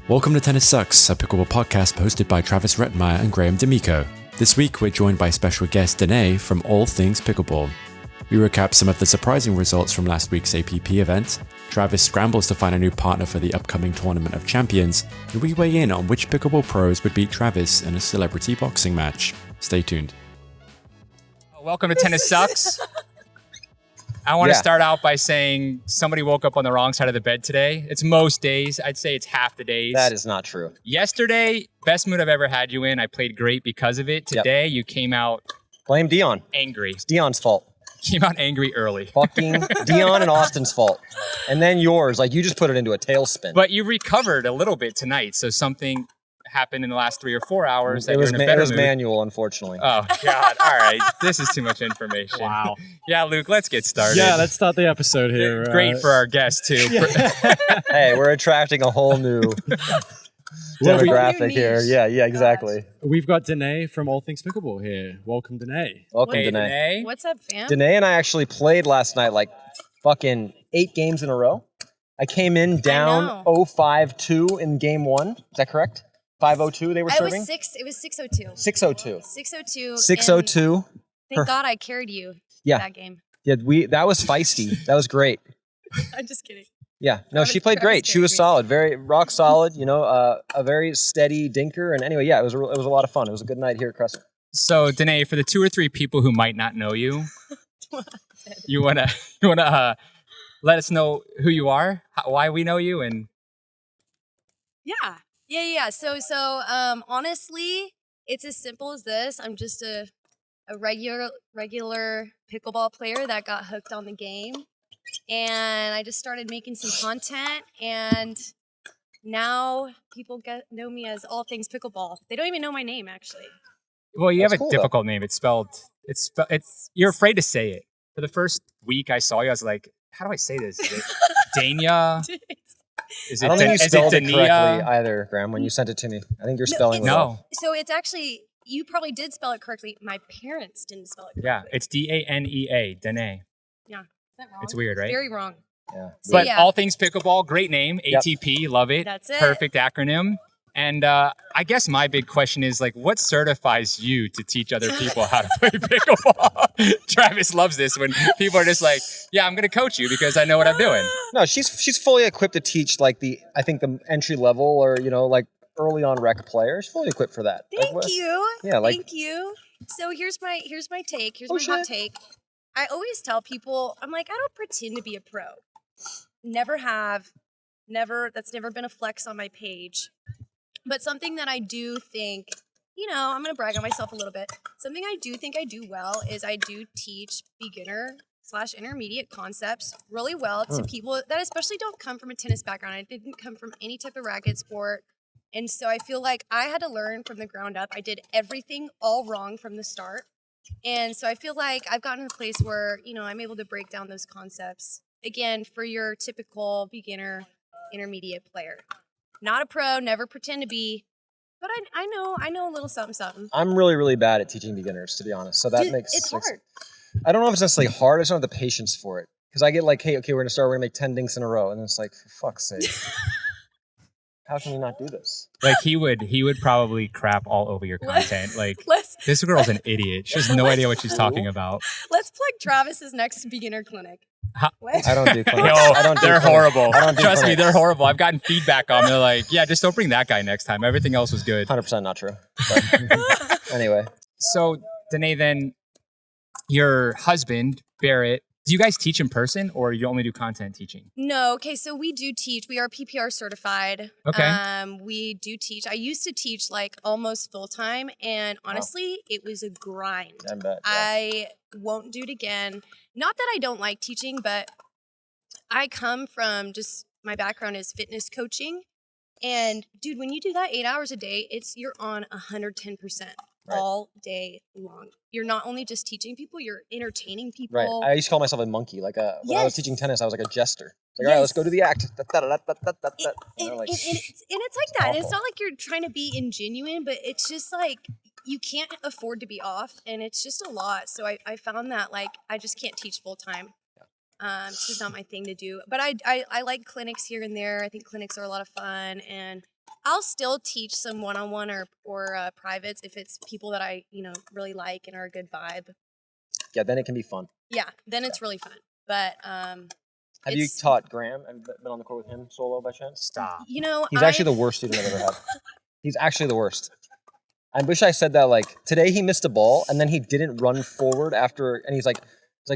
Welcome to Tennis Sucks, a pickleball podcast hosted by Travis Rettenmeyer and Graham D'Amico. This week, we're joined by special guest Danae from AllThingsPickleball. We recap some of the surprising results from last week's APP event. Travis scrambles to find a new partner for the upcoming Tournament of Champions, and we weigh in on which pickleball pros would beat Travis in a celebrity boxing match. Stay tuned. Welcome to Tennis Sucks. I want to start out by saying somebody woke up on the wrong side of the bed today. It's most days. I'd say it's half the days. That is not true. Yesterday, best mood I've ever had you in. I played great because of it. Today, you came out... Blame Dion. Angry. It's Dion's fault. Came out angry early. Fucking Dion and Austin's fault. And then yours. Like, you just put it into a tailspin. But you recovered a little bit tonight, so something happened in the last 3 or 4 hours that it was, you're in a better mood. manual, unfortunately. Oh, God. All right. This is too much information. Wow. Yeah, Luke, let's get started. Yeah, let's start the episode here. Great for our guests, too. Hey, we're attracting a whole new demographic here. Yeah, exactly. We've got Danae from All Things Pickleball here. Welcome, Danae. Welcome, Hey, Danae. Danae. What's up, fam? Danae and I actually played last night like fucking 8 games in a row. I came in down 0-5-2 in game 1. Is that correct? 5-0-2 they were serving? It was 6-0-2. 6-0-2. 6-0-2. 6-0-2. Thank God I carried you that game. Yeah, that was feisty. That was great. I'm just kidding. Yeah, no, she played great. She was solid, very rock solid. You know, a very steady dinker. And anyway, yeah, it was a lot of fun. It was a good night here at Crescent. So, Danae, for the 2 or 3 people who might not know you, you wanna let us know who you are, why we know you, and Yeah. So honestly, it's as simple as this. I'm just a regular pickleball player that got hooked on the game. And I just started making some content, and now people know me as All Things Pickleball. They don't even know my name, actually. well, you That's have a cool, difficult name. It's you're afraid to say it. For the first week I saw you, I was like, how do I say this? Is it Dania? Is I don't think you spelled it Dania? correctly either, Graham, when you sent it to me. I think your spelling was off. So it's actually, you probably did spell it correctly. My parents didn't spell it correctly. Yeah, it's Danea, Danae. Yeah. Is that wrong? It's weird, right? Very wrong. Yeah. So, But yeah. All Things Pickleball, great name, Yep. ATP, love it. That's it. Perfect acronym. And I guess my big question is, like, what certifies you to teach other people how to play pickleball? Travis loves this when people are just like, yeah, I'm going to coach you because I know what I'm doing. No, she's fully equipped to teach like the entry level or, you know, like early on rec players. Fully equipped for that. Thank you. Yeah, like- Thank you. So here's my take. Here's Oh, my hot shit. take. I always tell people, I'm like, I don't pretend to be a pro. Never have. That's never been a flex on my page. But something that I do think, I'm going to brag on myself a little bit. Something I do think I do well is I do teach beginner/intermediate concepts really well to people that especially don't come from a tennis background. I didn't come from any type of racket sport. And so I feel like I had to learn from the ground up. I did everything all wrong from the start. And so I feel like I've gotten to a place where, I'm able to break down those concepts, again, for your typical beginner, intermediate player. Not a pro, never pretend to be, but I know a little something. I'm really, really bad at teaching beginners, to be honest. So that It's hard. I don't know if it's necessarily hard. I just don't have the patience for it. Because I get like, hey, okay, we're going to make 10 dinks in a row. And it's like, for fuck's sake. How can we not do this? Like, he would probably crap all over your content. Like, Let's this girl's an idiot. She has no idea what she's talking about. plug Travis's next beginner clinic. What? I don't do clinics. No, I don't do they're clinics. horrible. I don't do Trust me, clinics. they're horrible. I've gotten feedback on them. They're like, yeah, just don't bring that guy next time. Everything else was good. 100% not true. But anyway. So, Danae, then your husband, Barrett, do you guys teach in person or you only do content teaching? No, okay, so we do teach. We are PPR certified. Okay. We do teach. I used to teach like almost full time, and honestly, it was a grind. I bet. Yeah. I won't do it again. Not that I don't like teaching, but I come from my background is fitness coaching. And dude, when you do that 8 hours a day, you're on 110% all day long. You're not only just teaching people, you're entertaining people. Right. I used to call myself a monkey. Like when I was teaching tennis, I was like a jester. It's like, all right, let's go to the act. And it's like that. awful. It's not like you're trying to be ingenuine, but it's just like you can't afford to be off, and it's just a lot. So I found that like I just can't teach full time. It's just not my thing to do. But I like clinics here and there. I think clinics are a lot of fun, and I'll still teach some one-on-one or privates if it's people that I, really like and are a good vibe. Yeah, then it can be fun. Yeah, then it's really fun. But have you taught Graham? Have you been on the court with him solo by chance? Stop. He's actually the worst student I've ever had. He's actually the worst. I wish I said that. Like today, he missed a ball and then he didn't run forward after. And he's like,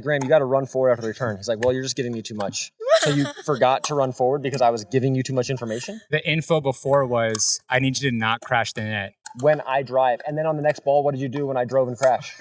Graham, you got to run forward after the return. He's like, well, you're just giving me too much. So you forgot to run forward because I was giving you too much information? The info before was, I need you to not crash the net. When I drive. And then on the next ball, what did you do when I drove and crashed?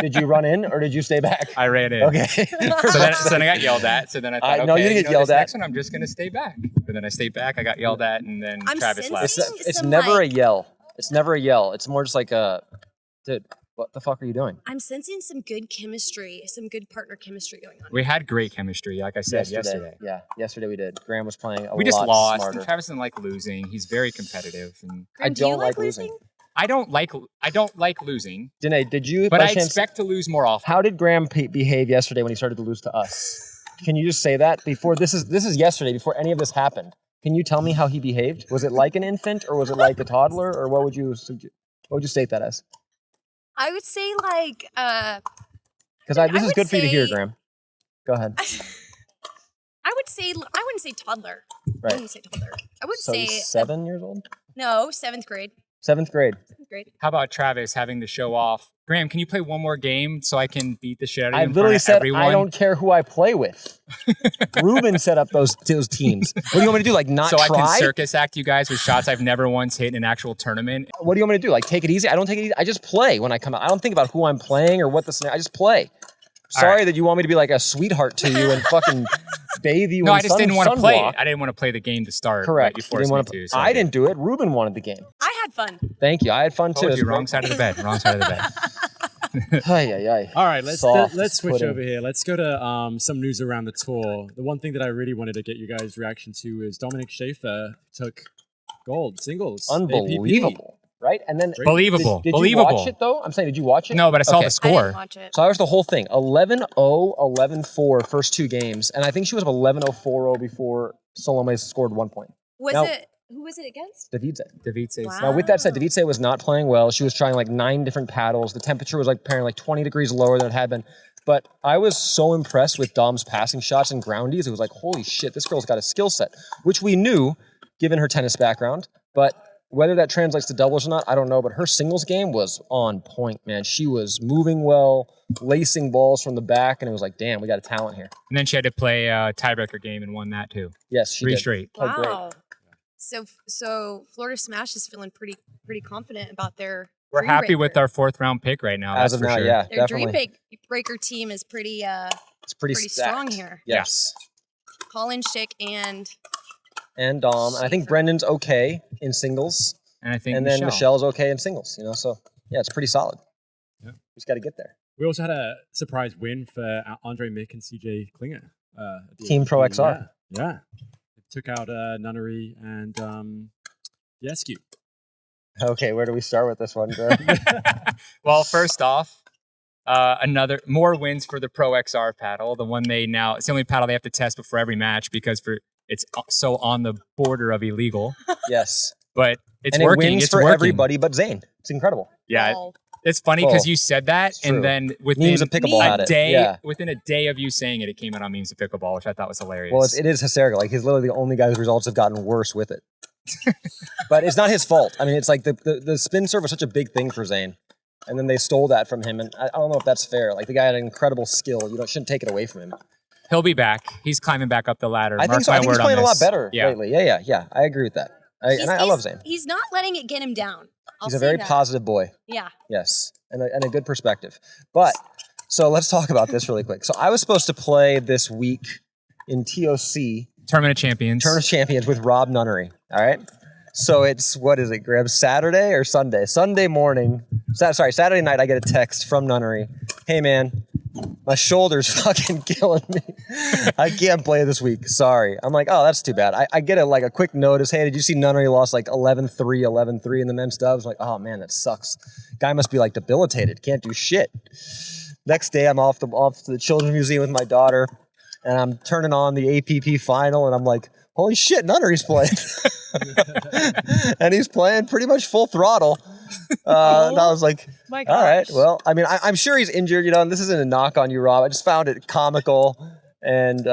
Did you run in or did you stay back? I ran in. Okay. So then I got yelled at. So then I thought, no, you didn't get yelled this at. Next one, I'm just going to stay back. But then I stayed back. I got yelled at, and then Travis left. It's never a yell. It's never a yell. It's more just like dude, what the fuck are you doing? I'm sensing some good chemistry, some good partner chemistry going on. We had great chemistry, like I said yesterday. Yeah, yesterday we did. Graham was playing a lot We just lost. smarter. Travis doesn't like losing. He's very competitive. And Graham, do you like losing? I don't like losing. Danae, did you? But I expect to lose more often. How did Graham behave yesterday when he started to lose to us? Can you just say that before this is yesterday before any of this happened? Can you tell me how he behaved? Was it like an infant or was it like a toddler or what would you state that as? I would say like because this is good for you to hear, Graham. Go ahead. I wouldn't say toddler. Right. I wouldn't say toddler. I would so say 7 years old. No, 7th grade. 7th grade. 7th grade. How about Travis having to show off? Graham, can you play one more game so I can beat the shit out of you? I literally said everyone? I don't care who I play with. Ruben set up those teams. What do you want me to do? Like not try? So I can circus act you guys with shots I've never once hit in an actual tournament. What do you want me to do? Like take it easy? I don't take it easy. I just play when I come out. I don't think about who I'm playing or what the scenario. I just play. Sorry that you want me to be like a sweetheart to you and fucking bathe you. No, in I just didn't want to play it. sunblock. I didn't want to play the game to start. Correct. You forced me to. So I didn't do it. Ruben wanted the game. I had fun. Thank you. I had fun too. Told you, wrong side of the bed. Wrong side of the bed. All right, let's switch pudding. over here. Let's go to some news around the tour. The one thing that I really wanted to get you guys' reaction to is Dominique Schafer took gold singles. Unbelievable. APP. Right? And then Believable. Did Believable. you watch it though? I'm saying, did you watch it? No, but I saw the I score. didn't watch it. So I watched the whole thing. 11-0, 11-4 first 2 games. And I think she was up 11-0, 4-0 before Salome scored 1 point. Who was it against? Davidze. Wow. Now, with that said, Davidze was not playing well. She was trying like 9 different paddles. The temperature was like apparently like 20 degrees lower than it had been. But I was so impressed with Dom's passing shots and groundies. It was like, holy shit, this girl's got a skill set, which we knew given her tennis background. But whether that translates to doubles or not, I don't know. But her singles game was on point, man. She was moving well, lacing balls from the back, and it was like, damn, we got a talent here. And then she had to play a tiebreaker game and won that too. Yes, she 3 did. straight. Oh, great. Wow. So Florida Smash is feeling pretty confident about their. We're dream happy with breaker. our 4th round pick right now. As that's of for now, sure. yeah, Their definitely. dream breaker team is pretty It's pretty strong stacked. here. Yes. Colin, Schick, and Dom. And I think Schafer. Brendan's okay in singles. And I think And then Michelle's okay in singles, So, yeah, it's pretty solid. Yeah. Just got to get there. We also had a surprise win for Andre Mick and CJ Klinger. At the Team Pro APP. XR. Yeah. They took out Nunnery and Yescu. Okay, where do we start with this one, Greg? Well, first off, more wins for the Pro XR paddle. It's the only paddle they have to test before every match because it's so on the border of illegal. Yes. But it's and working. It wins it's for working. everybody but Zane. It's incredible. Yeah. Paul. It's funny because Oh, you said that, it's true. and then Memes of Pickleball had a it. day, Yeah. within a day of you saying it, it came out on Memes of Pickleball, which I thought was hilarious. Well, it is hysterical. Like, he's literally the only guy whose results have gotten worse with it. But it's not his fault. I mean, it's like the spin serve was such a big thing for Zane. And then they stole that from him. And I don't know if that's fair. Like, the guy had an incredible skill. You shouldn't take it away from him. He'll be back. He's climbing back up the ladder. I think so. I think he's playing a lot better lately. Yeah. I agree with that. I love Zane. He's not letting it get him down. He's a very positive boy. Yeah. Yes, and a good perspective. But, so let's talk about this really quick. So I was supposed to play this week in TOC. Tournament of Champions with Rob Nunnery. All right? So it's, what is it, Graham? Saturday or Sunday? Sunday morning. Saturday night I get a text from Nunnery. Hey, man, my shoulder's fucking killing me. I can't play this week. Sorry. I'm like, oh, that's too bad. I get a quick notice. Hey, did you see Nunnery lost like 11-3, 11-3 in the men's dubs? I'm like, oh man, that sucks. Guy must be like debilitated. Can't do shit. Next day, I'm off to the Children's Museum with my daughter, and I'm turning on the APP final, and I'm like holy shit, Nunnery's playing. And he's playing pretty much full throttle. And I was like, My all right, gosh. well, I mean, I'm sure he's injured, and this isn't a knock on you, Rob. I just found it comical. And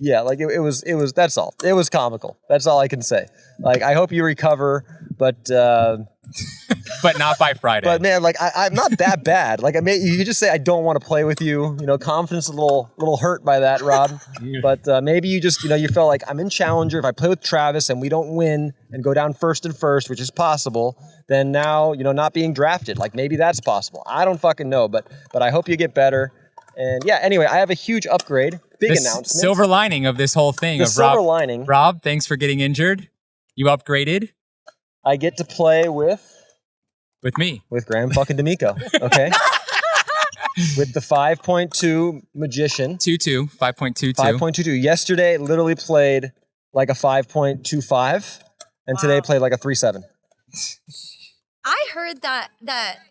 yeah, like it was, that's all. It was comical. That's all I can say. Like, I hope you recover, but not by Friday. But man, like I'm not that bad. Like you could just say I don't want to play with you. Confidence a little hurt by that, Rob. But maybe you just you felt like I'm in Challenger. If I play with Travis and we don't win and go down first, which is possible, then now not being drafted. Like maybe that's possible. I don't fucking know. But I hope you get better. And yeah, anyway, I have a huge upgrade. Big announcement. Silver lining of this whole thing. The silver lining. Rob, thanks for getting injured. You upgraded. I get to play with me. With Graham fucking D'Amico. Okay. With the 5.2 Magician. 5.22. 5.22. Yesterday, literally played like a 5.25, and today played like a 3.7. I heard that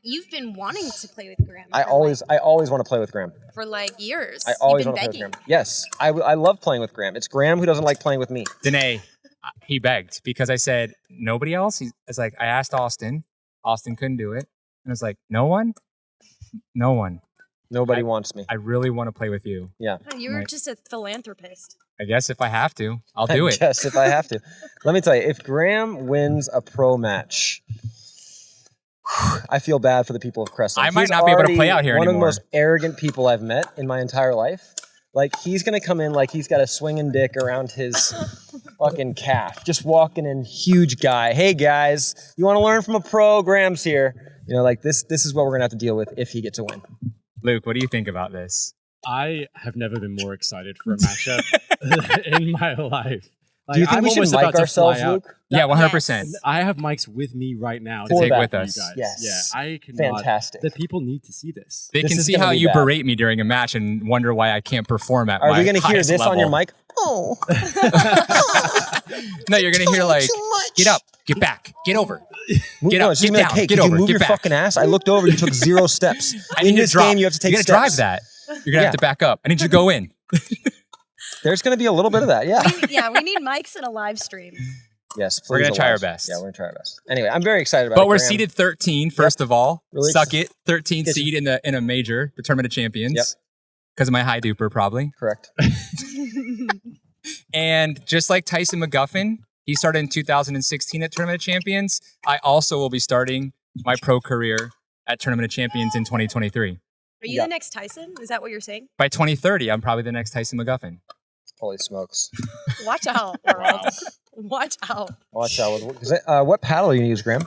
you've been wanting to play with Graham. I always want to play with Graham. For like years. I always You've want been to play with begging. Graham. Yes, I love playing with Graham. It's Graham who doesn't like playing with me. Danae, he begged because I said nobody else. It's like I asked Austin. Austin couldn't do it, and it's like no one. Nobody wants me. I really want to play with you. Yeah. You were just a philanthropist. I guess if I have to, I'll do it. Yes, if I have to. Let me tell you, if Graham wins a pro match, I feel bad for the people of Crescent. I might not be able to play out here anymore. One of the anymore. most arrogant people I've met in my entire life. Like, he's going to come in like he's got a swinging dick around his fucking calf. Just walking in, huge guy. Hey, guys, you want to learn from a pro? Graham's here. Like this is what we're going to have to deal with if he gets a win. Luke, what do you think about this? I have never been more excited for a matchup in my life. Like, Do you think I'm we should almost about mic to ourselves, fly out. Luke? Yeah, 100%. I have mics with me right now For take that. with for us. you guys. Yes. Yeah, I cannot. Fantastic. The people need to see this. They This can is see gonna how be you bad. berate me during a match and wonder why I can't perform at Are my we going to hear highest this on your level. mic? Oh. No, you're going to hear like, get up, get back, get over. Get No, up, it's just get gonna be down, hey, get could over, you move get your back. fucking ass? I looked over, you took 0 steps. I In need this to drop. game, you have to take You're steps. drive that. You're going to have to back up. I need you to go in. There's going to be a little bit of that, yeah. We need mics and a live stream. Yes, please. We're gonna try our allow us. best. Yeah, we're going to try our best. Anyway, I'm very excited about it. But we're Graham. seeded 13, first of all. Really Suck it. 13 Get seed in a major, the Tournament of Champions. Yep. Because of my high duper, probably. Correct. And just like Tyson McGuffin, he started in 2016 at Tournament of Champions. I also will be starting my pro career at Tournament of Champions in 2023. Are you Yeah. the next Tyson? Is that what you're saying? By 2030, I'm probably the next Tyson McGuffin. Holy smokes. Watch out, world. Watch out. Watch out. What paddle are you going to use, Graham?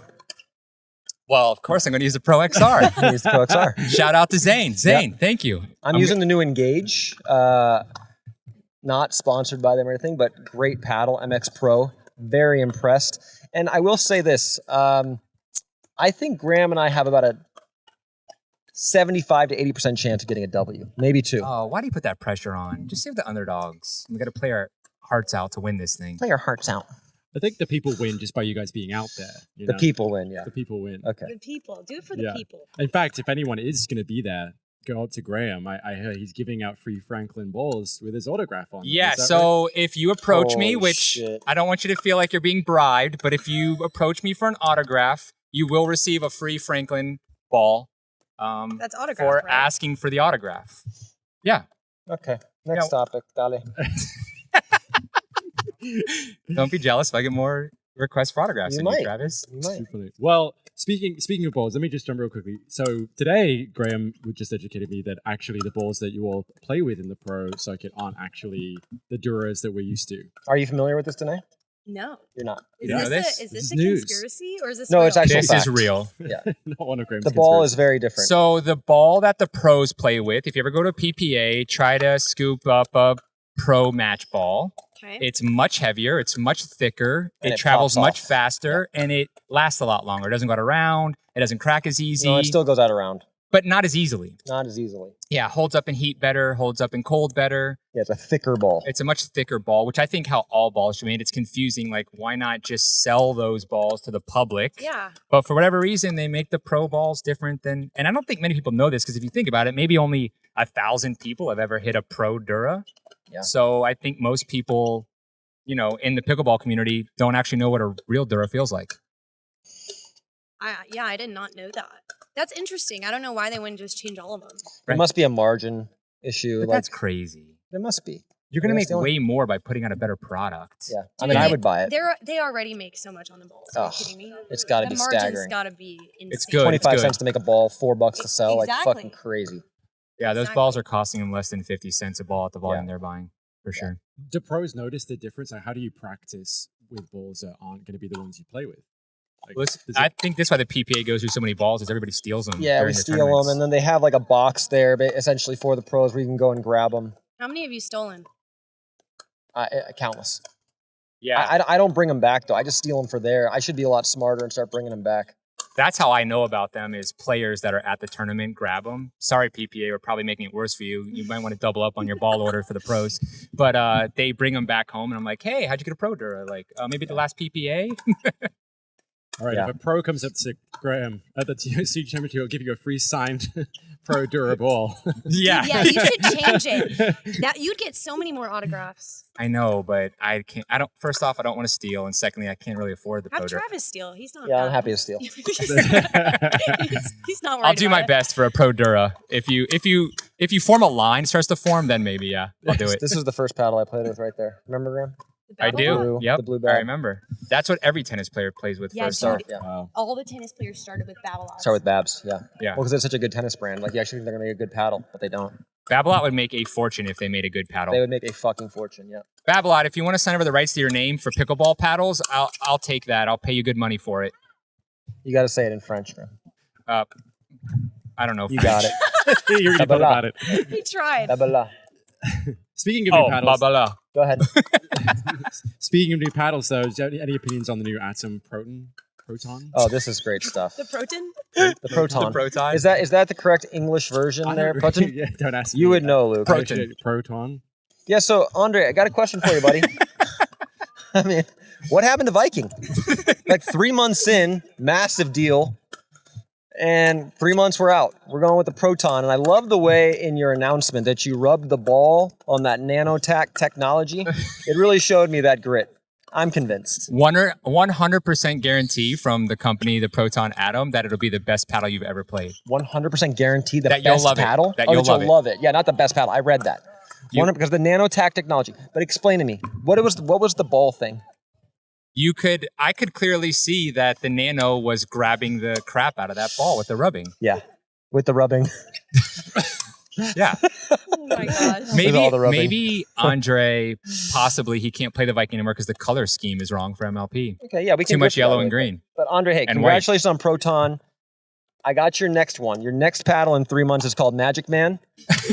Well, of course, I'm going to use the Pro XR. You use the Pro XR. Shout out to Zane. Zane, thank you. I'm using the new Engage. Not sponsored by them or anything, but great paddle, MX Pro. Very impressed. And I will say this. I think Graham and I have about a 75 to 80% chance of getting a W. Maybe 2. Oh, why do you put that pressure on? Just save the underdogs. We got to play our hearts out to win this thing. Play our hearts out. I think the people win just by you guys being out there. You The know? people win, yeah. The people win. Okay. The people. Do it for the Yeah. people. In fact, if anyone is going to be there, go up to Graham. I heard he's giving out free Franklin balls with his autograph on them. Yeah, Is that so if you approach me, Holy which shit. I don't want you to feel like you're being bribed, but if you approach me for an autograph, you will receive a free Franklin ball That's autograph, for right? asking for the autograph. Yeah. Okay. Next topic, Dale. Don't be jealous if I get more requests for autographs You than might. you, Travis. You might. Too funny. Well, speaking of balls, let me just jump real quickly. So today, Graham just educated me that actually the balls that you all play with in the pro circuit aren't actually the Duras that we're used to. Are you familiar with this, Danae? No. You're not. Is You know this, this? is This this is a news. conspiracy or is this No, real? it's actually This fact. is real. Yeah. Not one of Graham's The ball conspiracy. is very different. So the ball that the pros play with, if you ever go to PPA, try to scoop up a pro match ball. Okay. It's much heavier. It's much thicker. And It it travels pops much off. faster, and it lasts a lot longer. It doesn't go around. It doesn't crack as easy, No, it still goes out around. but not as easily. Not as easily. Yeah, holds up in heat better, holds up in cold better. Yeah, it's a thicker ball. It's a much thicker ball, which I think how all balls should be made. It's confusing. Like, why not just sell those balls to the public? Yeah. But for whatever reason, they make the pro balls different than. And I don't think many people know this because if you think about it, maybe only 1,000 people have ever hit a pro Dura. Yeah. So I think most people in the pickleball community don't actually know what a real Dura feels like. I did not know that. That's interesting. I don't know why they wouldn't just change all of them. There must be a margin issue. But that's crazy. There must be. You're going to make way more by putting out a better product. Yeah. Dude, I would buy it. They already make so much on the balls. Are you kidding me? It's got to be staggering. The margin's got to be insane. It's good. 25 cents to make a ball, $4 to sell. Exactly. Like fucking crazy. Yeah, those balls are costing them less than 50 cents a ball at the volume they're buying, for sure. Do pros notice the difference? Like, how do you practice with balls that aren't going to be the ones you play with? Like, I think that's why the PPA goes through so many balls, is everybody steals them. Yeah, we steal them, and then they have like a box there, essentially for the pros, where you can go and grab them. How many have you stolen? Countless. Yeah. I don't bring them back, though. I just steal them for there. I should be a lot smarter and start bringing them back. That's how I know about them, is players that are at the tournament grab them. Sorry, PPA, we're probably making it worse for you. You might want to double up on your ball order for the pros. But they bring them back home, and I'm like, hey, how'd you get a pro Dura? Like, maybe the last PPA? All right, if a pro comes up to Graham at the TOC championship, he'll give you a free signed pro Dura ball. Yeah. Yeah, you should change it. You'd get so many more autographs. I know, but I can't. First off, I don't want to steal, and secondly, I can't really afford the pro Have Dura. Travis steal. He's not. Yeah, I'm happy to steal. he's not worried. I'll do my about it. best for a pro Dura. If you form a line, starts to form, then maybe I'll do it. This is the first paddle I played with right there. Remember, Graham? I do. Blue, Yep. the blue I bag. remember. That's what every tennis player plays with Yeah, first dude. off. Yeah. Wow. All the tennis players started with Babolat. Start with Babs, yeah. Yeah. Well, because it's such a good tennis brand. Like, you actually think they're going to make a good paddle, but they don't. Babolat would make a fortune if they made a good paddle. They would make a fucking fortune, yeah. Babolat, if you want to sign over the rights to your name for pickleball paddles, I'll take that. I'll pay you good money for it. You got to say it in French, Graham. I don't know. You got it. You already thought about it. He tried. Babala. Speaking of new paddles, Babala. Go ahead. speaking of new paddles, though, do you have any opinions on the new Atom Proton? Oh, this is great stuff. The Proton? The Proton. The Proton. Is that the correct English version there? Proton? Yeah, don't ask me. You would know, Luke. Proton. Yeah, so, Andre, I got a question for you, buddy. I mean, what happened to Viking? Like 3 months in, massive deal, and 3 months we're out. We're going with the Proton, and I love the way in your announcement that you rubbed the ball on that nanotech technology. It really showed me that grit. I'm convinced. 100% guarantee from the company, the Proton Atom, that it'll be the best paddle you've ever played. 100% guarantee the That you'll best love it. paddle? That Oh, you'll that love you'll it. love it. Yeah, not the best paddle. I read that. Because the nanotech technology. But explain to me, what was the ball thing? I could clearly see that the Nano was grabbing the crap out of that ball with the rubbing. Yeah, with the rubbing. Yeah. Oh my gosh. Maybe Andre, possibly he can't play the Viking anymore because the color scheme is wrong for MLP. Okay, yeah, we can Too much go for yellow that and way. green. But Andre, hey, And congratulations on Proton. I got your next one. Your next paddle in 3 months is called Magic Man.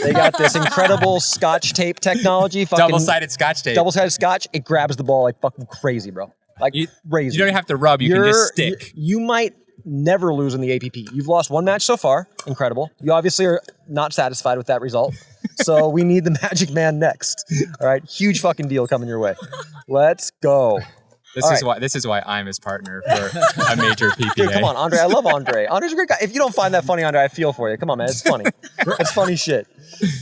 They got this incredible Scotch tape technology. Double-sided Scotch tape. Double-sided Scotch. It grabs the ball like fucking crazy, bro. Like crazy. You don't have to rub. You can just stick. You might never lose in the APP. You've lost one match so far. Incredible. You obviously are not satisfied with that result. So we need the Magic Man next. All right. Huge fucking deal coming your way. Let's go. This is why I'm his partner for a major PPA. Dude, come on, Andre. I love Andre. Andre's a great guy. If you don't find that funny, Andre, I feel for you. Come on, man. It's funny. It's funny shit.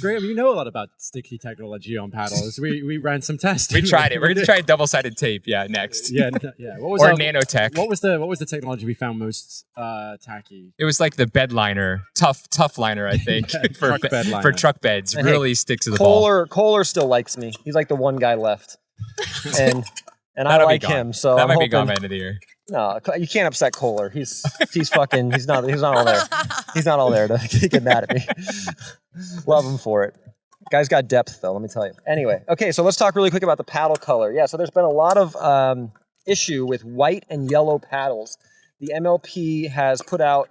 Graham, you know a lot about sticky technology on paddles. We ran some tests. We tried it. We're going to try double-sided tape. Yeah, next. Yeah. What was or nanotech. What was the technology we found most tacky? It was like the bed liner, tough liner, I think, Truck bed liner. for truck beds. Hey, really stick to the ball. Kohler still likes me. He's like the one guy left. And I That'll like be gone. him, so that I'm might hoping, be gone by the end of the year. No, you can't upset Kohler. He's fucking. He's not all there. He's not all there to get mad at me. Love him for it. Guy's got depth though. Let me tell you. Anyway, okay, so let's talk really quick about the paddle color. Yeah, so there's been a lot of issue with white and yellow paddles. The MLP has put out.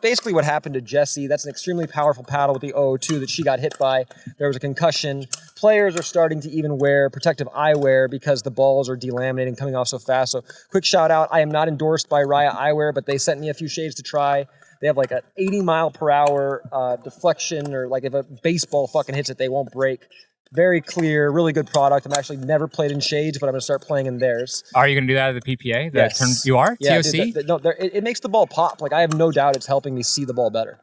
Basically what happened to Jessie, that's an extremely powerful paddle with the 002 that she got hit by. There was a concussion. Players are starting to even wear protective eyewear because the balls are delaminating, coming off so fast. So quick shout out. I am not endorsed by Raya Eyewear, but they sent me a few shades to try. They have like an 80 mile per hour deflection, or like if a baseball fucking hits it, they won't break. Very clear, really good product. I'm actually never played in shades, but I'm going to start playing in theirs. Are you going to do that at the PPA? Yes. You are? Yeah, TOC? dude, it makes the ball pop. Like, I have no doubt it's helping me see the ball better.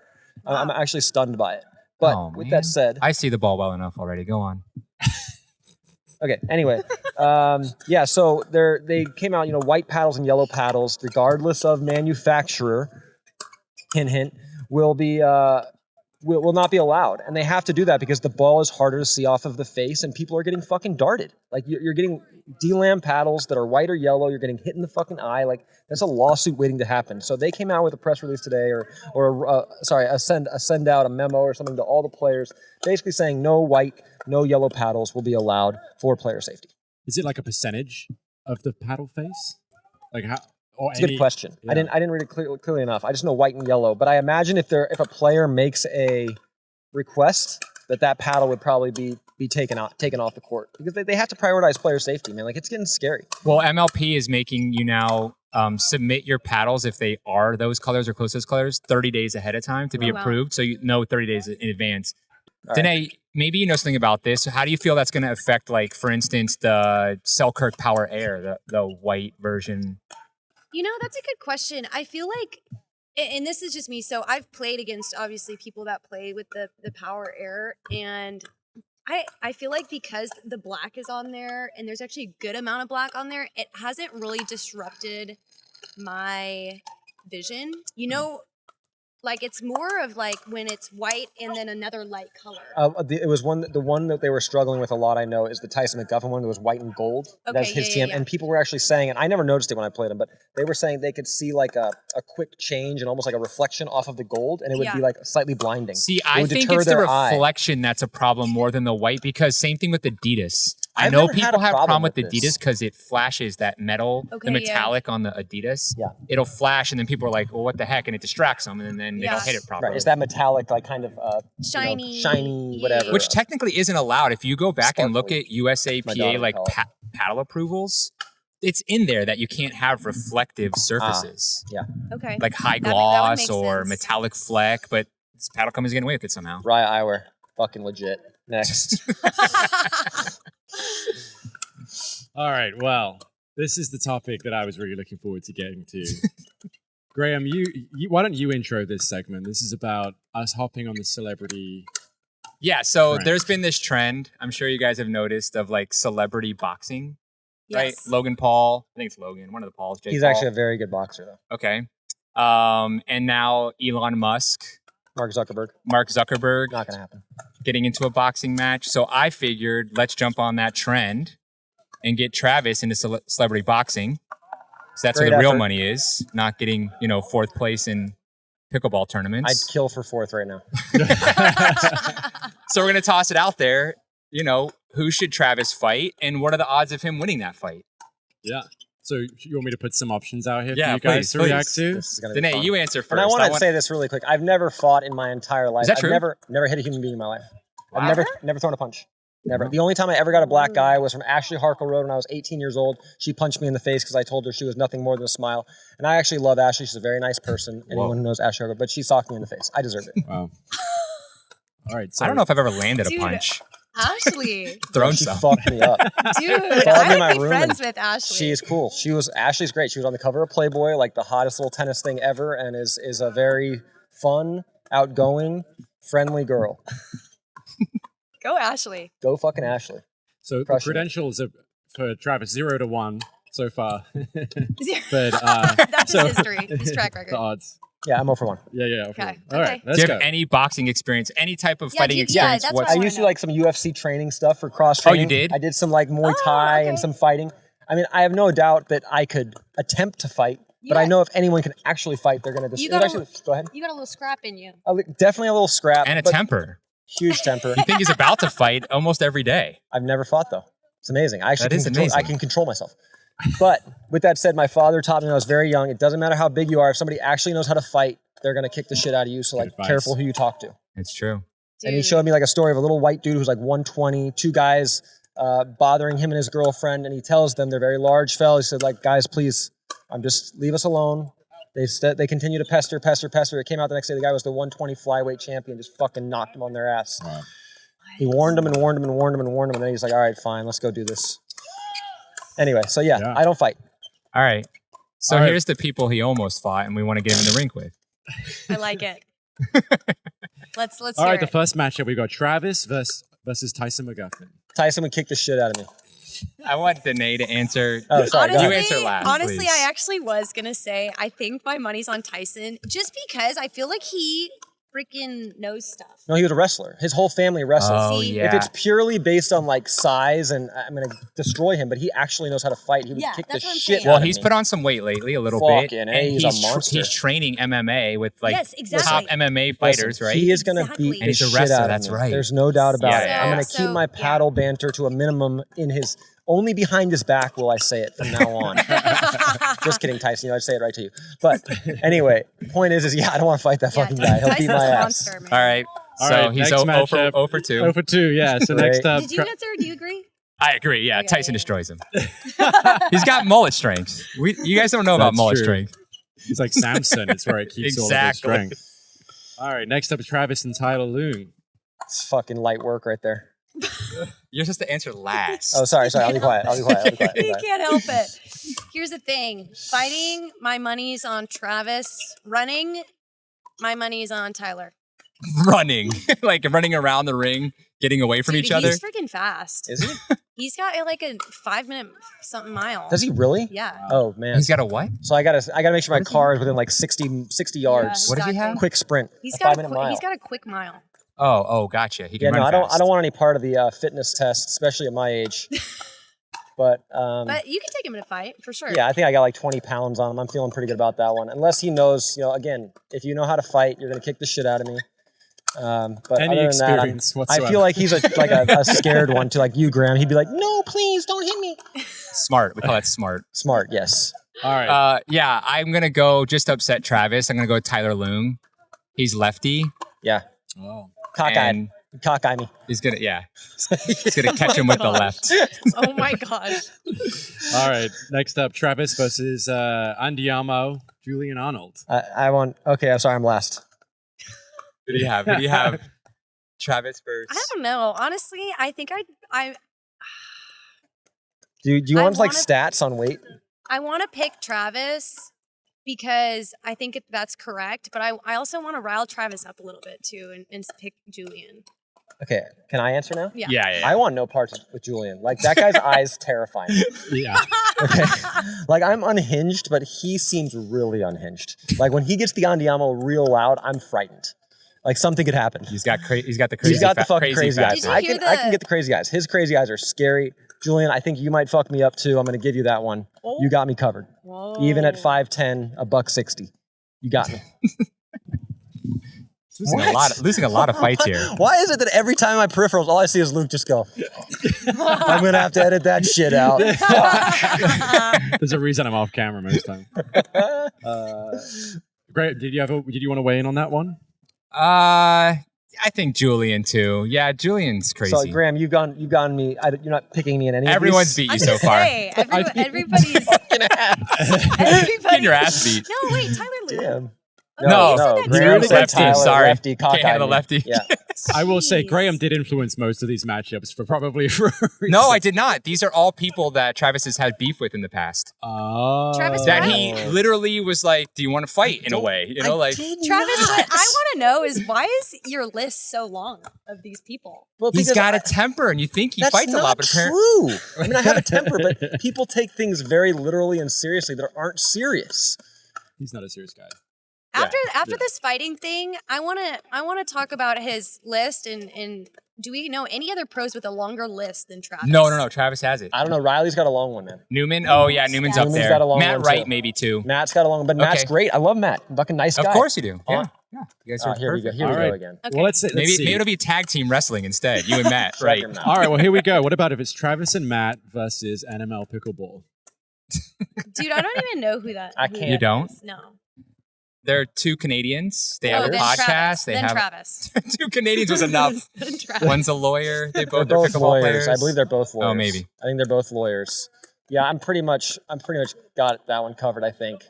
I'm actually stunned by it. But with that said... I see the ball well enough already. Go on. Okay. Anyway, yeah. So they came out. White paddles and yellow paddles, regardless of manufacturer. Hint, hint. Will not be allowed, and they have to do that because the ball is harder to see off of the face, and people are getting fucking darted. Like you're getting D-Lam paddles that are white or yellow. You're getting hit in the fucking eye. Like that's a lawsuit waiting to happen. So they came out with a press release today, send out a memo or something to all the players, basically saying no white, no yellow paddles will be allowed for player safety. Is it like a percentage of the paddle face? Like how? It's a good question. Yeah. I didn't read it clearly enough. I just know white and yellow, but I imagine if a player makes a request, that paddle would probably be taken off the court because they have to prioritize player safety, man. Like it's getting scary. Well, MLP is making you now submit your paddles if they are those colors or close to those colors 30 days ahead of time to be approved. So you know 30 days in advance. Danae, maybe you know something about this. So how do you feel that's going to affect, like, for instance, the Selkirk Power Air, the white version? That's a good question. I feel like, and this is just me, so I've played against, obviously, people that play with the Power Air, and I feel like because the black is on there, and there's actually a good amount of black on there, it hasn't really disrupted my vision. Like it's more of like when it's white and then another light color. It was the one that they were struggling with a lot. I know is the Tyson McGuffin one that was white and gold. Okay, that's his TM, and people were actually saying, and I never noticed it when I played them, but they were saying they could see like a quick change and almost like a reflection off of the gold, and it would be like slightly blinding. See, I think it's the reflection that's a problem more than the white, because same thing with Adidas. I know people have a problem with Adidas because it flashes that metal, the metallic on the Adidas. Yeah. It'll flash, and then people are like, well, what the heck? And it distracts them, and then they don't hit it properly. Right. It's that metallic, like kind of shiny, whatever. Which technically isn't allowed. If you go back and look at USAPA, like paddle approvals, it's in there that you can't have reflective surfaces. Yeah. Okay. Like high gloss or metallic fleck, but this paddle company's getting away with it somehow. Raya Eyewear. Fucking legit. Next. All right, well, this is the topic that I was really looking forward to getting to. Graham, you why don't you intro this segment? This is about us hopping on the celebrity. Yeah, so there's been this trend, I'm sure you guys have noticed, of like celebrity boxing, right? Logan Paul, I think it's Logan, one of the Pauls. He's actually a very good boxer, though. Okay. And now Elon Musk. Mark Zuckerberg. Not going to happen. Getting into a boxing match. So I figured let's jump on that trend and get Travis into celebrity boxing. So that's where the real money is, not getting, fourth place in pickleball tournaments. I'd kill for fourth right now. So we're going to toss it out there. Who should Travis fight, and what are the odds of him winning that fight? Yeah. So you want me to put some options out here for you guys please, to react to? Danae, you answer first. And I want to say this really quick. I've never fought in my entire life. Is that true? I've never hit a human being in my life. Wow. I've never thrown a punch. Never. The only time I ever got a black eye was from Ashley Harkle Road when I was 18 years old. She punched me in the face because I told her she was nothing more than a smile. And I actually love Ashley. She's a very nice person. Anyone who knows Ashley Harkle, but she socked me in the face. I deserved it. Wow. All right. So I don't know if I've ever landed a punch. Ashley. She fucked me up. Dude, I would be friends with Ashley. She is cool. Ashley's great. She was on the cover of Playboy, like the hottest little tennis thing ever, and is a very fun, outgoing, friendly girl. Go Ashley. Go fucking Ashley. So the credentials are for Travis 0 to 1 so far. But that's his history, his track record. The odds. Yeah, I'm 0 for 1. Yeah. Okay. All right, let's do you go. have any boxing experience, any type of fighting experience? That's what I used to do like some UFC training stuff for cross training. Oh, you did? I did some like Muay Thai and some fighting. I mean, I have no doubt that I could attempt to fight, but I know if anyone can actually fight, they're going to. Go ahead. You got a little scrap in you. Definitely a little scrap and a temper. Huge temper. You think he's about to fight almost every day. I've never fought though. It's amazing. I can control myself. But with that said, my father taught me when I was very young. It doesn't matter how big you are. If somebody actually knows how to fight, they're going to kick the shit out of you. So like, careful who you talk to. It's true. Dude. And he showed me like a story of a little white dude who's like 120, two guys bothering him and his girlfriend. And he tells them, they're very large fellas. He said like, guys, please, just leave us alone. They continue to pester. It came out the next day. The guy was the 120 flyweight champion, just fucking knocked him on their ass. Wow. He warned him. And then he's like, all right, fine, let's go do this. Anyway, so yeah. I don't fight. All right. So here's the people he almost fought, and we want to get him in the rink with. I like it. Let's All right, the first matchup, we got Travis versus Tyson McGuffin. Tyson would kick the shit out of me. I want Danae to answer. Oh, sorry. You answer last, honestly, please. I actually was gonna say I think my money's on Tyson, just because I feel like he freaking knows stuff. No, he was a wrestler. His whole family wrestled. Oh, See, yeah. If it's purely based on like size and I'm gonna destroy him, but he actually knows how to fight. He would Yeah, kick the that's what I'm shit saying. out Well, of he's me. put on some weight lately, a little Fucking bit. A, And he's a monster. he's training MMA with like Yes, exactly. top MMA fighters, Listen, right? He is gonna Exactly. beat And he's the a shit wrestler, out of that's me. right. There's no doubt about Yeah, it. yeah, I'm gonna yeah. keep my Yeah. paddle banter to a minimum in his only behind his back will I say it from now on. Just kidding, Tyson. You know, I'd say it right to you. But anyway, point is yeah, I don't want to fight that fucking guy. He'll beat Tyson's my a ass. monster, man. All right. All So right, he's next 0 for matchup. 0 for 2. 0 for 2, yeah. So Great. next up, Did you answer? Do you agree? I agree. Yeah, Okay, Tyson yeah. destroys him. He's got mullet strength. You guys don't know about That's mullet true. strength. he's like Samson. It's where it keeps all of his Exactly. strength. All right, next up is Travis and Tyler Loon. It's fucking light work right there. You're supposed to answer last. Oh, sorry. I'll be quiet. I'll be quiet. He can't help it. Here's the thing: fighting, my money's on Travis. Running, my money's on Tyler. Running, like running around the ring, getting away from Dude, each other. He's freaking fast. Is he? He's got like a 5-minute something mile. Does he really? Yeah. Oh man. He's got a what? So I gotta make sure my car is within like 60 yards. What does he have? Quick sprint. He's a got 5-minute mile. he's got a quick mile. Oh, gotcha. He can Yeah, run no, fast. I don't want any part of the fitness test, especially at my age. But But you can take him in a fight for sure. yeah, I think I got like 20 pounds on him. I'm feeling pretty good about that one. Unless he knows, again, if you know how to fight, you're gonna kick the shit out of me. But Any other than that, experience I whatsoever. feel like he's a scared one to like you, Graham. He'd be like, "No, please, don't hit me." Smart. We call that smart. Smart, yes. All right. Yeah, I'm gonna go just upset Travis. I'm gonna go Tyler Loom. He's lefty. Yeah, Oh. cockeyed, And cockeye me. he's gonna he's gonna catch him with the left. Oh my gosh. All right. Next up, Travis versus Andiamo, Julian Arnold. I want. Okay, I'm sorry, I'm last. Who do you have? Who do you have? Travis versus. I don't know. Honestly, I think I Do you I want like wanna- stats on weight? want to pick Travis because I think that's correct, but I also want to rile Travis up a little bit too and pick Julian. Okay, can I answer now? Yeah. I want no parts with Julian. Like that guy's eyes terrifying. Yeah. Okay, like I'm unhinged, but he seems really unhinged. Like when he gets the Andiamo real loud, I'm frightened. Like something could happen. He's got the crazy. He's got the fucking crazy fat eyes. Did you I hear can get the crazy eyes. His crazy eyes are scary. Julian, I think you might fuck me up too. I'm gonna give you that one. Oh. You got me covered. Whoa. Even at 5'10", $160, you got me. Losing a lot of fights here. Why is it that every time my peripherals, all I see is Luke just go, I'm gonna have to edit that shit out. There's a reason I'm off camera most time. Great. Did you want to weigh in on that one? I think Julian too. Yeah, Julian's crazy. So Graham, you've gone me. You're not picking me in any. Everyone's of these. beat I you was so gonna far. say, everybody's Getting your ass beat. No, wait, Tyler Lou. Damn. No, you Graham really? said Lefty, Tyler, sorry. lefty, Can't handle cockeyed the me. lefty. Yeah. I will say Jeez. Graham did influence most of these matchups for probably for a reason. No, I did not. These are all people that Travis has had beef with in the past. Oh. Travis That Right. he literally was like, "Do you want to fight?" In a way, you know, like Travis, what I want to know is why is your list so long of these people? Well, he's because got a temper, and you think he That's fights a not lot, but apparently, true. I mean, I have a temper, but people take things very literally and seriously that aren't serious. He's not a serious guy. After this fighting thing, I wanna talk about his list and do we know any other pros with a longer list than Travis? no. Travis has it. I don't know. Riley's got a long one, man. Newman. Oh yeah, Newman's up Newman's there. got a long Matt one, Wright too. maybe too. Matt's got a long one, but Matt's Okay. great. I love Matt. Fucking nice guy. Of course you do. On. Yeah. You guys All are right, here we go. perfect. Here we All go right. again. Okay. Well, let's see. Maybe it'll be tag team wrestling instead. You and Matt, right? Check him out. All right. Well, here we go. What about if it's Travis and Matt versus NML Pickleball? Dude, I don't even know who that. I who can't. that You don't? is. No. They're two Canadians. They have a then podcast. Travis. They then have Travis. two Canadians was enough. Then Travis. One's a lawyer. They're They're both both pickleball lawyers. players. I believe they're both lawyers. Oh, maybe. I think they're both lawyers. Yeah, I'm pretty much got that one covered, I think.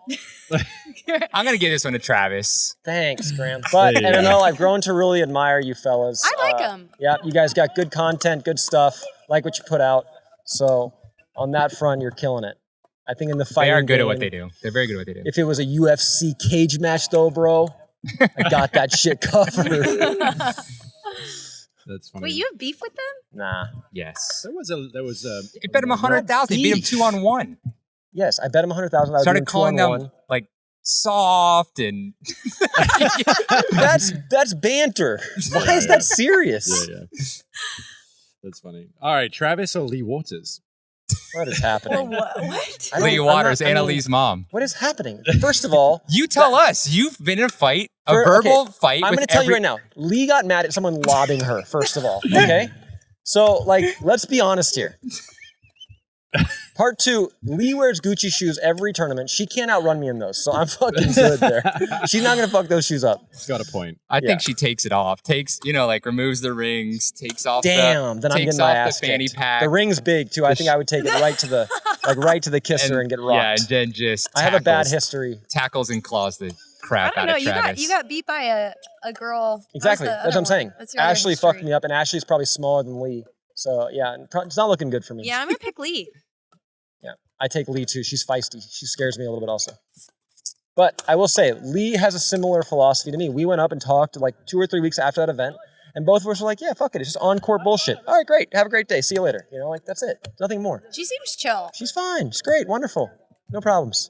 I'm gonna give this one to Travis. Thanks, Graham. But There you I don't go. know, I've grown to really admire you fellas. I like 'em. Yeah, you guys got good content, good stuff. Like what you put out. So on that front, you're killing it. I think in the They fighting are good at game, what they do. They're very good at what they do. If it was a UFC cage match though, bro, I got that shit covered. That's funny. Wait, you have beef with them? Nah. Yes. There was a. You bet him 100,000. He beat him 2-on-1 Yes, I bet him 100,000. I Started calling them like soft and. That's banter. Why is that serious? Yeah. That's funny. All right, Travis or Lee Waters? What is happening? What? Lee Waters, Annalee's mom. What is happening? First of all, You tell us. You've been in a fight, a verbal fight. I'm going to tell you right now. Lee got mad at someone lobbing her, first of all. Okay? So, like, let's be honest here. Part 2, Lee wears Gucci shoes every tournament. She can't outrun me in those, so I'm fucking good there. She's not going to fuck those shoes up. Got a point. I think she takes it off. Removes the rings, takes off Damn, then I'm getting my ass the fanny kicked. pack. The ring's big, too. I think I would take it right to the kisser and get rocked. Yeah, and then just I have a bad history. Tackles and claws the crap I out don't of know. Travis. You got beat by a girl. Exactly. That's what I'm saying. Ashley fucked fucked me up, and Ashley's probably smaller than Lee. So, yeah, it's not looking good for me. Yeah, I'm gonna pick Lee. Yeah, I take Lee too. She's feisty. She scares me a little bit also. But I will say, Lee has a similar philosophy to me. We went up and talked like 2 or 3 weeks after that event, and both of us were like, yeah, fuck it. It's just on-court bullshit. All right, great. Have a great day. See you later. You know, like, that's it. Nothing more. She seems chill. She's fine. She's great. Wonderful. No problems.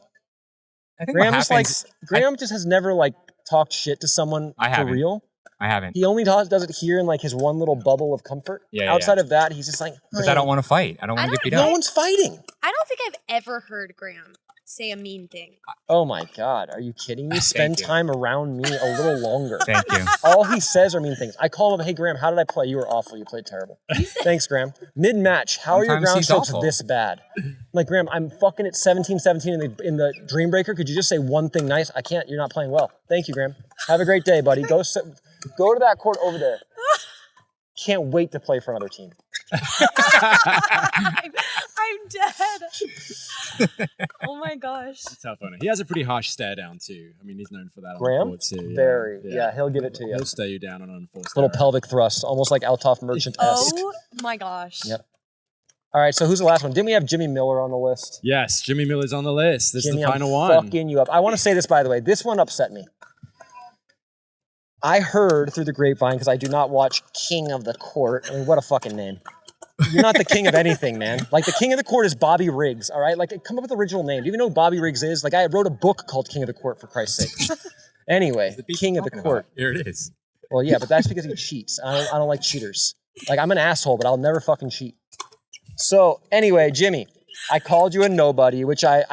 I think Graham what just happens, Graham just has never like talked shit to someone I for haven't. real. I haven't. He only does it here in like his one little bubble of comfort. Yeah, Outside of that, he's just like, Because I don't want to fight. I don't want to get beat no up. one's fighting. I don't think I've ever heard Graham say a mean thing. Oh my God. Are you kidding me? Spend you. time around me a little longer. Thank you. All he says are mean things. I call him up, hey, Graham, how did I play? You were awful. You played terrible. Thanks, Graham. Mid-match, how are your Sometimes ground he's strokes awful. this bad? I'm like, Graham, I'm fucking at 17-17 in the Dream Breaker. Could you just say one thing nice? I can't. You're not playing well. Thank you, Graham. Have a great day, buddy. Go to that court over there. Can't wait to play for another team. I'm dead. Oh my gosh. It's how funny. He has a pretty harsh stare down too. I mean, he's known for that. On Graham? the court too. Very. Yeah, he'll give it to you. He'll stare you down on an unforced Little error. pelvic thrust, almost like Althoff Merchant-esque. Oh my gosh. Yep. All right, so who's the last one? Didn't we have Jimmy Miller on the list? Yes, Jimmy Miller's on the list. This Jimmy, is the final I'm one. fucking you up. I want to say this, by the way. This one upset me. I heard through the grapevine, because I do not watch King of the Court. I mean, what a fucking name. You're not the king of anything, man. Like, the king of the court is Bobby Riggs, all right? Like, come up with the original name. Do you even know who Bobby Riggs is? Like, I wrote a book called King of the Court, for Christ's sake. Anyway, King of the Court. Here it is. Well, yeah, but that's because he cheats. I don't like cheaters. Like, I'm an asshole, but I'll never fucking cheat. So, anyway, Jimmy, I called you a nobody, which I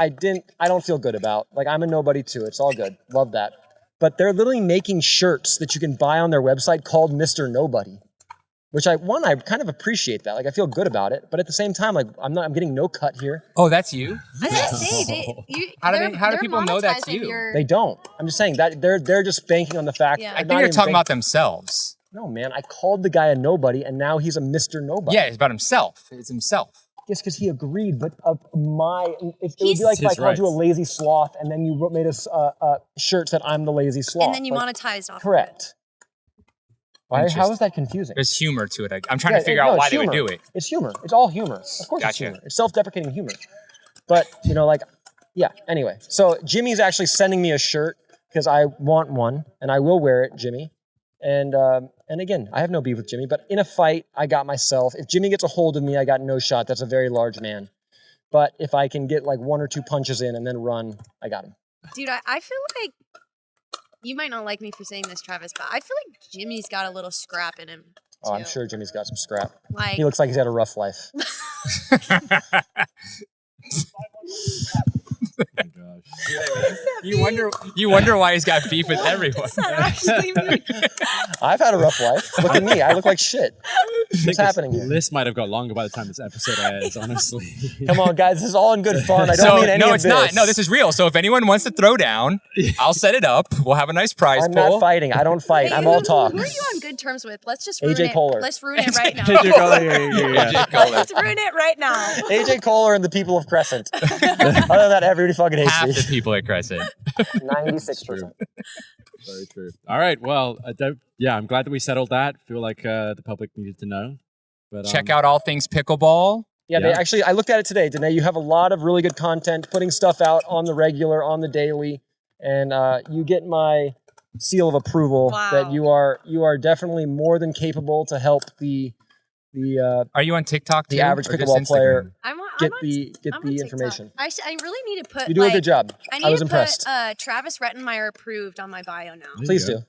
don't feel good about. Like, I'm a nobody too. It's all good. Love that. But they're literally making shirts that you can buy on their website called Mr. Nobody, which I kind of appreciate that. Like, I feel good about it. But at the same time, like, I'm getting no cut here. Oh, that's you? I was gonna say, How do people know that's you? They don't. I'm just saying that they're just banking on the fact. Yeah. I think they're talking about themselves. No, man. I called the guy a nobody, and now he's a Mr. Nobody. Yeah, it's about himself. It's himself. Yes, because he agreed, but it would be like if I His called you a rights. lazy sloth, and then you made us shirts that I'm the lazy sloth. and then you Like, monetized off. correct. Why? How Interesting. is that confusing? There's humor to it. I'm trying Yeah, to figure no, out why it's they would humor. do it. It's humor. It's all humor. Of course, it's Gotcha. humor. It's self-deprecating humor. But like, yeah. Anyway, so Jimmy's actually sending me a shirt because I want one, and I will wear it, Jimmy. And again, I have no beef with Jimmy, but in a fight, I got myself. If Jimmy gets a hold of me, I got no shot. That's a very large man. But if I can get like 1 or 2 punches in and then run, I got him. Dude, I feel like you might not like me for saying this, Travis, but I feel like Jimmy's got a little scrap in him. Oh, I'm too. sure Jimmy's got some scrap. Like, He looks like he's had a rough life. Oh my gosh. You wonder why he's got beef with everyone. what's that actually mean? I've had a rough life. Look at me. I look like shit. What's happening here? List might have got longer by the time this episode airs, honestly. Come on, guys. This is all in good fun. I don't So mean any no, of it's this. not. No, this is real. So if anyone wants to throw down, I'll set it up. We'll have a nice prize I'm pool. not fighting. I don't fight. Hey, I'm all talk. Who are you on good terms with? Let's just AJ ruin it. Kohler. Let's ruin it right now. AJ Kohler, yeah. AJ Kohler. Let's ruin it right now. AJ Kohler and the people of Crescent. Other than that, everybody fucking hates Half me. the people at Crescent. 96%. Very true. All right. Well, I'm glad that we settled that. Feel like the public needed to know. But Check out All Things Pickleball. Yeah, Yeah. I looked at it today. Danae, you have a lot of really good content, putting stuff out on the regular, on the daily. And you get my seal of approval Wow. that you are definitely more than capable to help the Are you on TikTok too? average or just pickleball player Instagram? I'm on, get I'm on, the I'm on TikTok. information. I really need to put. You do a good job. I was need to impressed. put Travis Rettenmeyer approved on my bio now There Please you do.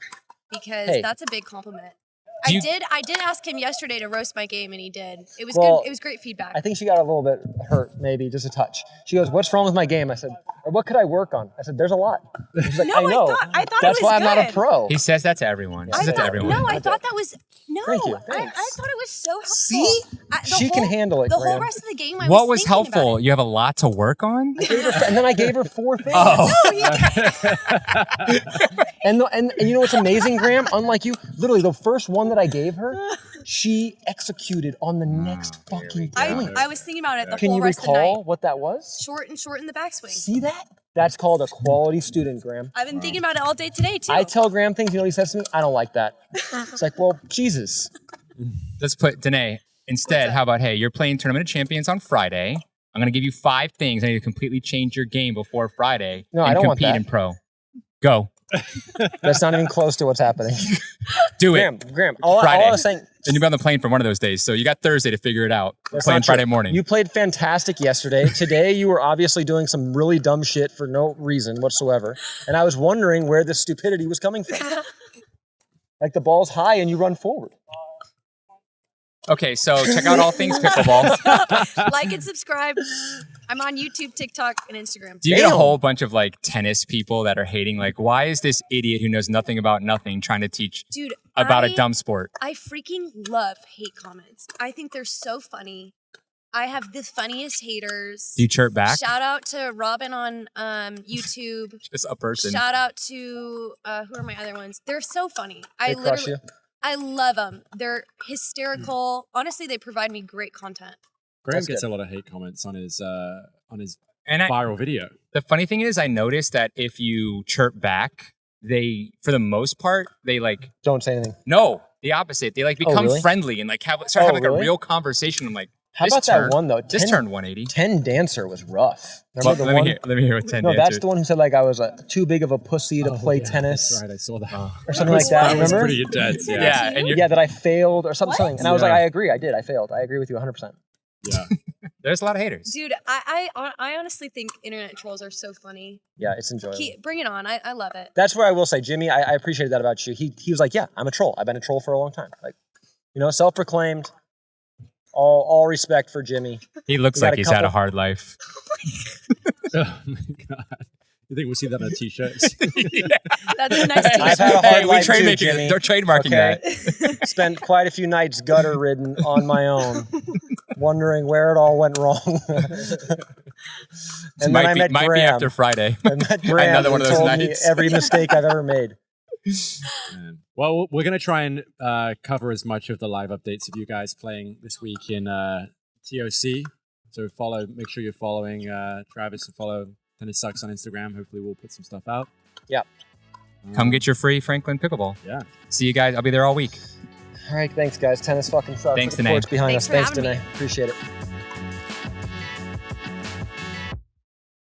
because Hey. that's a big compliment. Do you- I did ask him yesterday to roast my game, and he did. It was Well, good. It was great feedback. I think she got a little bit hurt, maybe just a touch. She goes, "What's wrong with my game?" I said, "Or what could I work on?" I said, "There's a lot." She's like, No, "I know. I thought That's it was why I'm not a good. pro." He says that to everyone. He says that to everyone. No, I thought that was Thank you. I Thanks. thought it was so helpful. See? She can handle it, The whole Graham. rest of the game, I What was was thinking about helpful? it. You have a lot to work on? And then I gave her 4 things. Oh. And you know what's amazing, Graham? Unlike you, literally the first one that I gave her, she executed on the next fucking point. I was thinking about it the Can whole you rest of the recall night. what that was? Short in the backswing. See that? That's called a quality student, Graham. I've been thinking about it all day today too. I tell Graham things, you know what he says to me? I don't like that. It's like, well, Jesus. Let's put Danae. Instead, how about, hey, you're playing Tournament of Champions on Friday. I'm going to give you 5 things. I need to completely change your game before Friday. No, and I don't want compete that. in pro. Go. That's not even close to what's happening. Do it. Graham, all Friday. I was saying, And you'll be on the plane for one of those days. So you got Thursday to figure it out. that's Playing not true. Friday morning. You played fantastic yesterday. Today, you were obviously doing some really dumb shit for no reason whatsoever. And I was wondering where this stupidity was coming from. Like the ball's high and you run forward. Okay, so check out All Things Pickleball. Like and subscribe. I'm on YouTube, TikTok, and Instagram. Do you get a Damn. whole bunch of like tennis people that are hating, like, why is this idiot who knows nothing about nothing trying to teach Dude, about a dumb sport? I freaking love hate comments. I think they're so funny. I have the funniest haters. Do you chirp back? Shout out to Robin on YouTube. Just a person. Shout out to who are my other ones? They're so funny. They crush you. I love them. They're hysterical. Honestly, they provide me great content. Graham That's gets good. a lot of hate comments on his And viral video. the funny thing is, I noticed that if you chirp back, they, for the most part, they like, Don't say anything. no, the opposite. They like become really? friendly and like start having like really? a real conversation. I'm like, How this about turn, that one, though? This turned 180. 10 Dancer was rough. Well, Remember the let one? me hear what 10 No, dancer. that's the one who said like I was too big of a pussy to play tennis That's right, I saw that. or something like that. That was Remember? pretty intense. Yeah. Yeah, and you're, Yeah, that I failed or something. What? Something. And I was Yeah. like, I agree. I did. I failed. I agree with you 100%. Yeah. there's a lot of haters. Dude, I honestly think internet trolls are so funny. Yeah, it's enjoyable. Bring it on. I love it. That's where I will say, Jimmy, I appreciated that about you. He was like, yeah, I'm a troll. I've been a troll for a long time. Like, you know, self-proclaimed. All respect for Jimmy. He looks We got like a he's had a couple- hard life. Oh my god. You think we'll see that on t-shirts? That's a nice I've t-shirt. had a hard Hey, we life trade too, making Jimmy. it. They're trademarking Okay. that. Spent quite a few nights gutter-ridden on my own, wondering where it all went wrong. And then I met might be Graham. after Friday. I met Graham Another one who of those told me nights. every mistake I've ever made. Man. Well, we're going to try and cover as much of the live updates of you guys playing this week in TOC. So make sure you're following Travis and follow Tennis Sucks on Instagram. Hopefully we'll put some stuff out. Yeah. Come get your free Franklin Pickleball. Yeah. See you guys. I'll be there all week. All right, thanks, guys. Tennis fucking sucks. Thanks, The Danae. court's behind Thanks us. for Thanks, having me. Danae. Appreciate it.